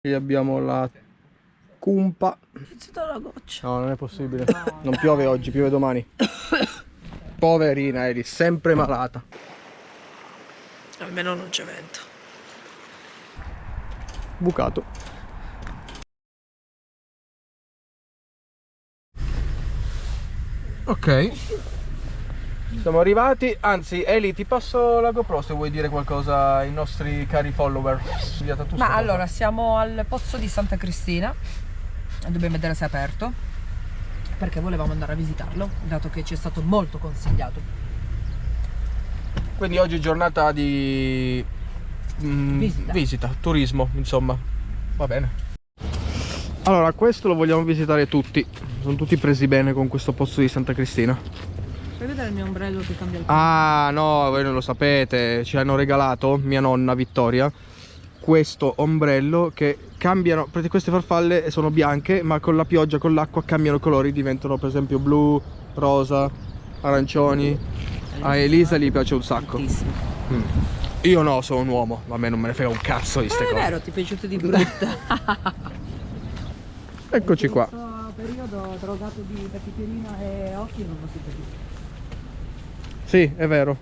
Qui abbiamo la cumpa. È iniziata la goccia. No, non è possibile. Non piove oggi, piove domani. Poverina Eli, sempre malata. Almeno non c'è vento. Bucato. Ok. Siamo arrivati. Anzi, Eli, ti passo la GoPro se vuoi dire qualcosa ai nostri cari follower. Ma allora, siamo al pozzo di Santa Cristina. Dobbiamo vedere se è aperto, perché volevamo andare a visitarlo, dato che ci è stato molto consigliato. Quindi oggi è giornata di visita, turismo, insomma. Va bene. Allora, questo lo vogliamo visitare tutti. Sono tutti presi bene con questo pozzo di Santa Cristina. Puoi vedere il mio ombrello che cambia il colore? Ah, no, voi non lo sapete. Ci hanno regalato, mia nonna Vittoria, questo ombrello che cambiano. Queste farfalle sono bianche, ma con la pioggia, con l'acqua cambiano colori. Diventano per esempio blu, rosa, arancioni. A Elisa gli piace un sacco. Io no, sono un uomo, a me non me ne frega un cazzo di ste cose. È vero, ti è piaciuto di brutta. Eccoci qua. In questo periodo drogato di tachipirina e occhi non lo si capisce. Sì, è vero.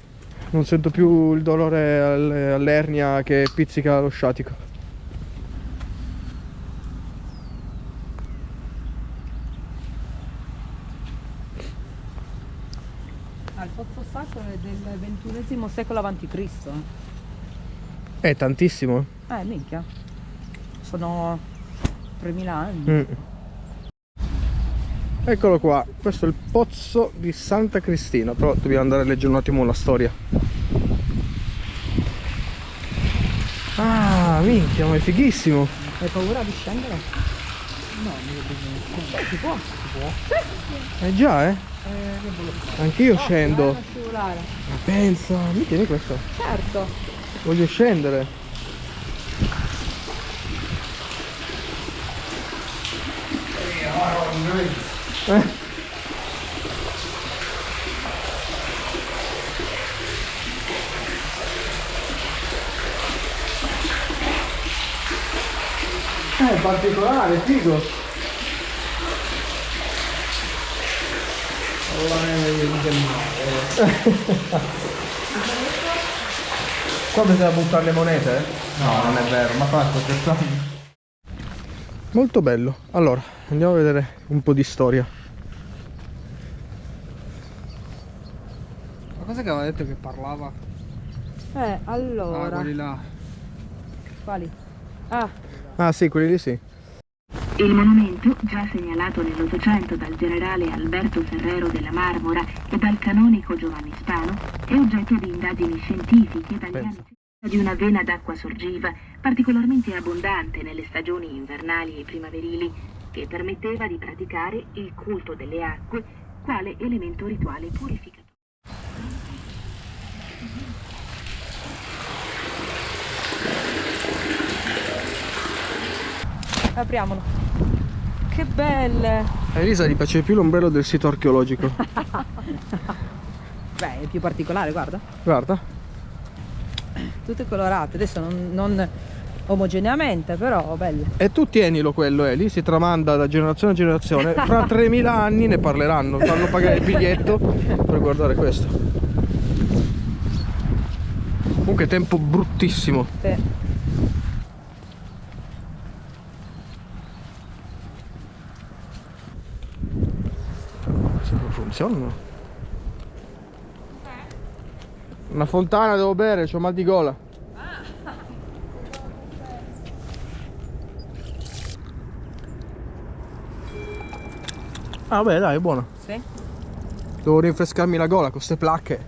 Non sento più il dolore all'ernia che pizzica lo sciatico. Il pozzo sacro è del XXI secolo a.C. È tantissimo. Minchia. Sono 3000 anni. Eccolo qua, questo è il pozzo di Santa Cristina, però dobbiamo andare a leggere un attimo la storia. Ah, minchia, ma è fighissimo. Hai paura di scendere? No, si può. Già, anch'io scendo. Scivolare. Ma pensa, mi tieni questo? Certo. Voglio scendere. È particolare, figo. Qua bisogna buttare le monete? No, non è vero, ma fa, sto scherzando. Molto bello. Allora, andiamo a vedere un po' di storia. Ma cosa che aveva detto che parlava? Allora. Ah, quelli là. Quali? Ah sì, quelli lì sì. Il monumento, già segnalato nell'Ottocento dal generale Alberto Ferrero della Marmora e dal canonico Giovanni Spano, è oggetto di indagini scientifiche dagli anni 60 di una vena d'acqua sorgiva particolarmente abbondante nelle stagioni invernali e primaverili, che permetteva di praticare il culto delle acque quale elemento rituale purificatore. Apriamolo. Che belle! A Elisa gli piace più l'ombrello del sito archeologico. Beh, è più particolare, guarda. Guarda. Tutte colorate, adesso non omogeneamente, però belle. E tu tienilo quello, lì si tramanda da generazione a generazione. Fra 3000 anni ne parleranno, fanno pagare il biglietto per guardare questo. Comunque tempo bruttissimo. Sì. Se non funzionano. Una fontana devo bere, c'ho mal di gola. Ah beh dai, è buono. Sì? Devo rinfrescarmi la gola con queste placche.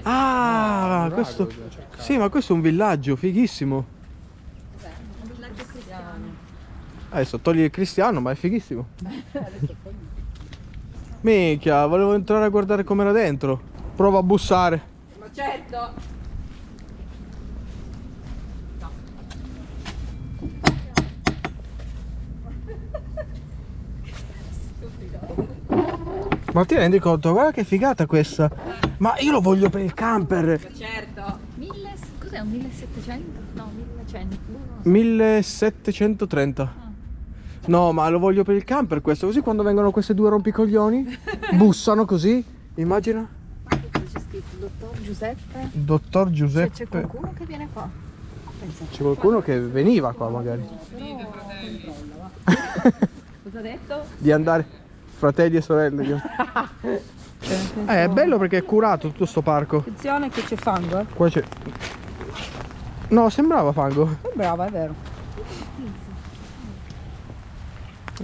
Ah, questo. Sì, ma questo è un villaggio, fighissimo. Un villaggio cristiano. Adesso togli il cristiano, ma è fighissimo. Minchia, volevo entrare a guardare com'era dentro. Prova a bussare. Ma certo! Ma ti rendi conto? Guarda che figata questa. Ma io lo voglio per il camper. Ma certo! Cos'è un 1700? No, 1100. 1700. 1730. No, ma lo voglio per il camper questo, così quando vengono queste due rompicoglioni bussano così, immagina. Guarda cosa c'è scritto, dottor Giuseppe. Dottor Giuseppe. C'è qualcuno che viene qua. Pensa. C'è qualcuno che veniva qua magari. Cosa ha detto? Di andare fratelli e sorelle. È bello perché è curato tutto sto parco. Attenzione che c'è fango, eh. Qua c'è. No, sembrava fango. Brava, è vero.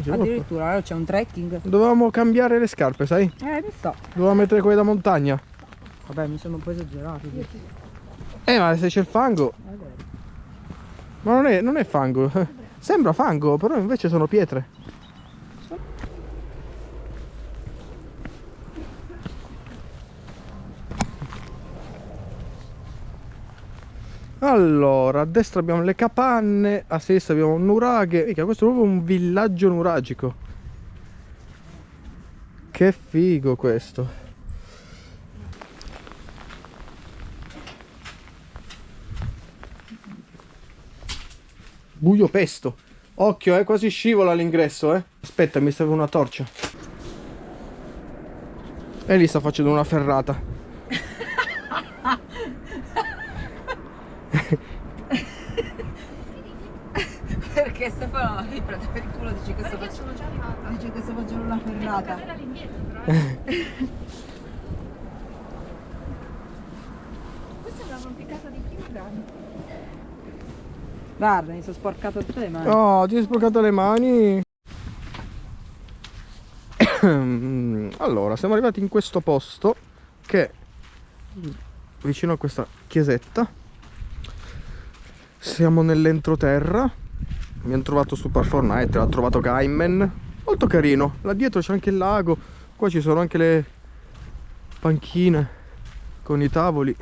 Addirittura c'è un trekking. Dovevamo cambiare le scarpe, sai? Mi so. Dovevamo mettere quelle da montagna. Vabbè, mi sembra un po' esagerato. Ma se c'è il fango. Ma non è fango. Sembra fango, però invece sono pietre. Allora, a destra abbiamo le capanne, a sinistra abbiamo un nuraghe. Mica, questo è proprio un villaggio nuragico. Che figo questo. Buio pesto. Occhio, quasi scivola all'ingresso, Aspetta, mi serve una torcia. E lì sta facendo una ferrata. Perché Stefano mi prende per il culo, dice che sto facendo. Dice che sto facendo una ferrata. Questa è una rompicata di chilogrammi. Guarda, mi sono sporcato tutte le mani. Oh, ti hai sporcato le mani. Allora, siamo arrivati in questo posto che è vicino a questa chiesetta. Siamo nell'entroterra. Abbiamo trovato Super Fortnite, l'ha trovato Gaiman. Molto carino. Là dietro c'è anche il lago. Qua ci sono anche le panchine con i tavoli.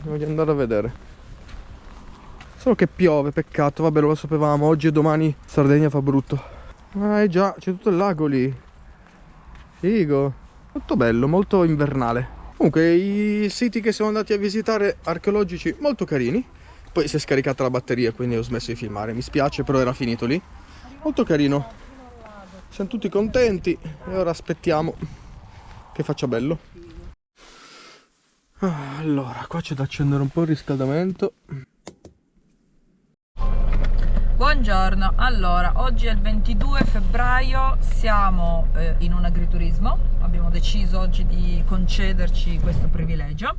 Voglio andare a vedere. Solo che piove, peccato. Vabbè, lo sapevamo. Oggi e domani Sardegna fa brutto. Già, c'è tutto il lago lì. Figo. Molto bello, molto invernale. Comunque i siti che siamo andati a visitare archeologici molto carini. Poi si è scaricata la batteria, quindi ho smesso di filmare. Mi spiace, però era finito lì. Molto carino. Siamo tutti contenti e ora aspettiamo che faccia bello. Allora, qua c'è da accendere un po' il riscaldamento. Buongiorno, allora oggi è il 22 febbraio, siamo in un agriturismo, abbiamo deciso oggi di concederci questo privilegio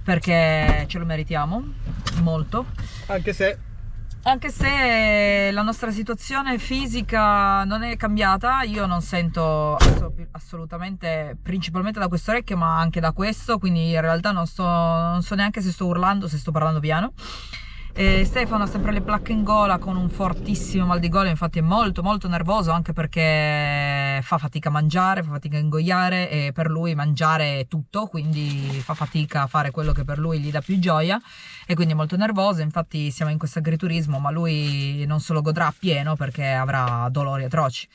perché ce lo meritiamo molto, Anche se la nostra situazione fisica non è cambiata. Io non sento assolutamente, principalmente da questo orecchio ma anche da questo, quindi in realtà non so neanche se sto urlando, se sto parlando piano. Stefano ha sempre le placche in gola con un fortissimo mal di gola, infatti è molto molto nervoso, anche perché fa fatica a mangiare, fa fatica a ingoiare e per lui mangiare è tutto, quindi fa fatica a fare quello che per lui gli dà più gioia e quindi è molto nervoso. Infatti siamo in questo agriturismo ma lui non se lo godrà a pieno perché avrà dolori atroci.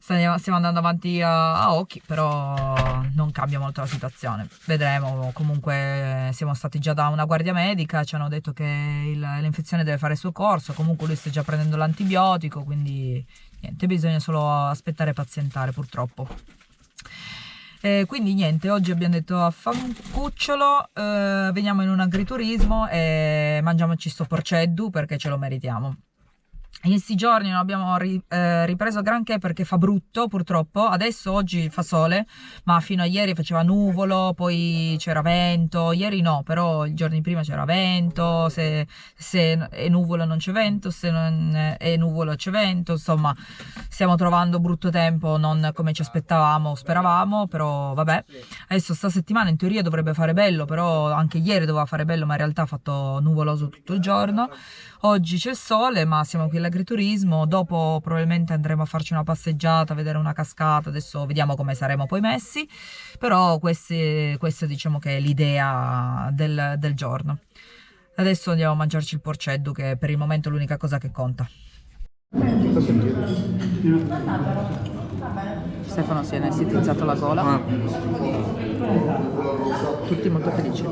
Stiamo andando avanti a occhi, però non cambia molto la situazione, vedremo. Comunque siamo stati già da una guardia medica, ci hanno detto che l'infezione deve fare il suo corso, comunque lui sta già prendendo l'antibiotico, quindi niente, bisogna solo aspettare e pazientare purtroppo. Quindi niente, oggi abbiamo detto affancucciolo, veniamo in un agriturismo e mangiamoci sto porceddu perché ce lo meritiamo. In questi giorni non abbiamo ripreso granché perché fa brutto purtroppo. Adesso oggi fa sole, ma fino a ieri faceva nuvolo, poi c'era vento. Ieri no, però i giorni prima c'era vento, se è nuvolo non c'è vento, se non è nuvolo c'è vento. Insomma, stiamo trovando brutto tempo, non come ci aspettavamo, speravamo, però vabbè. Adesso sta settimana in teoria dovrebbe fare bello, però anche ieri doveva fare bello, ma in realtà ha fatto nuvoloso tutto il giorno. Oggi c'è il sole, ma siamo qui all'agriturismo. Dopo probabilmente andremo a farci una passeggiata, a vedere una cascata. Adesso vediamo come saremo poi messi. Però questa diciamo che è l'idea del giorno. Adesso andiamo a mangiarci il porceddu, che per il momento è l'unica cosa che conta. Stefano si è anestetizzato la gola. Tutti molto felici.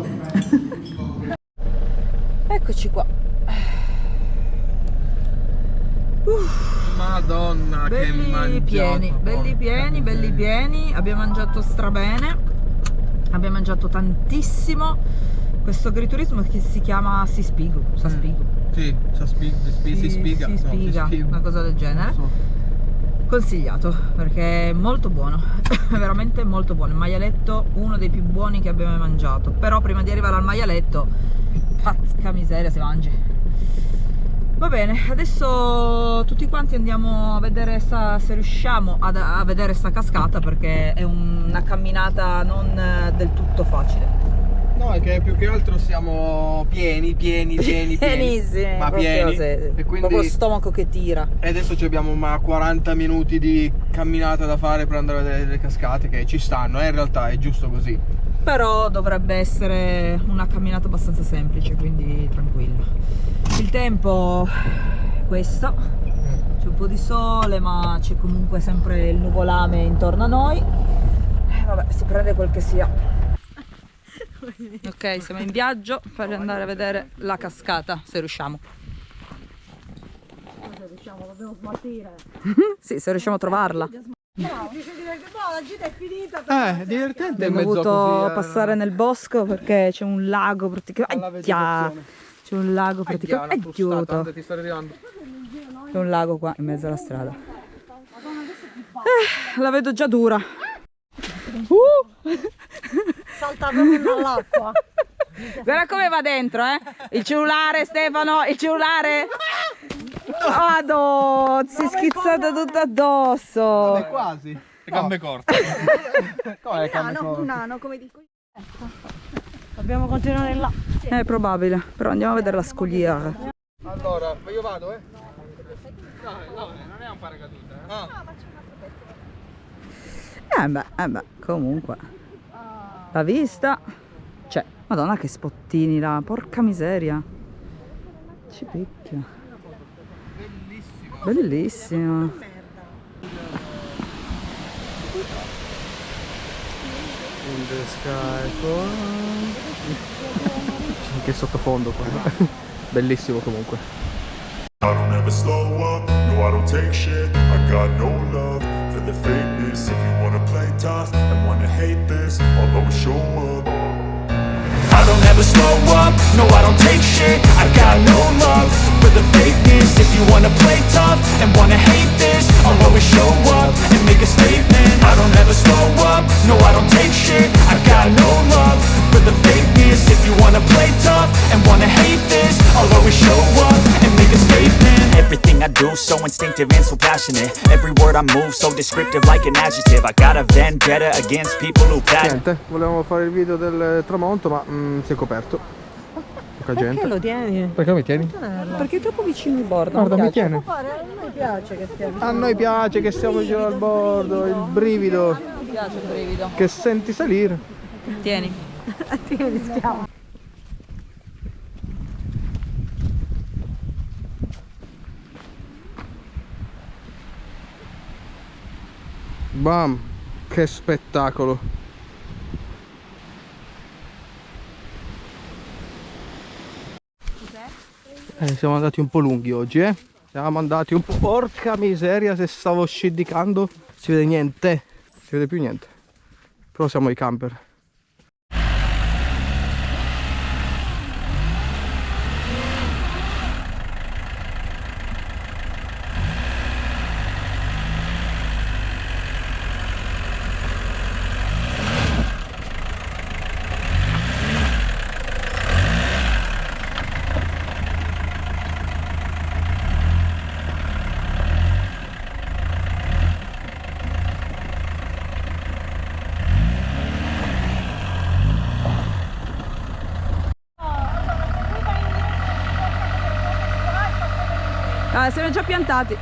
Eccoci qua. Madonna, che Belli pieni, belli pieni, belli pieni. Abbiamo mangiato strabene, abbiamo mangiato tantissimo. Questo agriturismo che si chiama Sispigo, Saspigo. Sì, si spiga. Si spiga, una cosa del genere. Consigliato perché è molto buono, è veramente molto buono. Il maialetto, uno dei più buoni che abbiamo mai mangiato. Però prima di arrivare al maialetto, porca miseria, si mangi. Va bene, adesso tutti quanti andiamo a vedere se riusciamo a vedere sta cascata, perché è una camminata non del tutto facile. No, è che più che altro siamo pieni, Pienissimi, ma proprio, pieni. sì. E quindi Proprio stomaco che tira. e adesso abbiamo ma 40 minuti di camminata da fare per andare a vedere le cascate, che ci stanno, in realtà è giusto così. Però dovrebbe essere una camminata abbastanza semplice, quindi tranquilla. Il tempo è questo, c'è un po' di sole, ma c'è comunque sempre il nuvolame intorno a noi. Vabbè, si prende quel che sia. Ok, siamo in viaggio per andare a vedere la cascata, se riusciamo. Se riusciamo, dobbiamo smaltire. Sì, se riusciamo a trovarla. La gita è finita. Divertente. Abbiamo dovuto passare nel bosco perché c'è un lago praticamente. C'è un lago praticamente. Ti sto arrivando. C'è un lago qua in mezzo alla strada. La vedo già dura. Salta proprio dall'acqua. Guarda come va dentro, Il cellulare, Stefano, il cellulare. Vado, si è schizzato tutto addosso. È quasi. Le gambe corte. Come le gambe corte? Un nano, come dico io. Dobbiamo continuare là. È probabile, però andiamo a vedere la scogliera. Allora, io vado, No, non è un paracadute, Beh, comunque. La vista. Cioè, madonna che spottini là, porca miseria. Ci picchia. Bellissima. In the sky Che sottofondo qua. Bellissimo comunque. I don't ever slow up, no I don't take shit. I got no love for the fakeness. If you wanna play tough and wanna hate this, I'll always show up. I don't ever slow up, no I don't take shit. I got no love for the fakeness. If you wanna play tough and wanna hate this, I'll always show up and make a statement. I don't ever slow up, no I don't take shit. I got no love for the fakeness. If you wanna play tough and wanna hate this, I'll always show up and make a statement. Everything I do so instinctive and so passionate. Every word I move so descriptive like an adjective. I got a vendetta against people who Niente, volevamo fare il video del tramonto, ma si è coperto. Poca gente. Perché lo tieni? Perché mi tieni? Perché è troppo vicino al bordo. Guarda, mi tiene. A noi piace che stia vicino. A noi piace che stiamo vicino al bordo, il brivido Mi piace il brivido. che senti salire. Tieni. Ti rischiamo. Bam, che spettacolo. Siamo andati un po' lunghi oggi, Siamo andati un po'. Porca miseria, se stavo sciddicando. Si vede niente. Si vede più niente. Però siamo i camper. Siamo già piantati.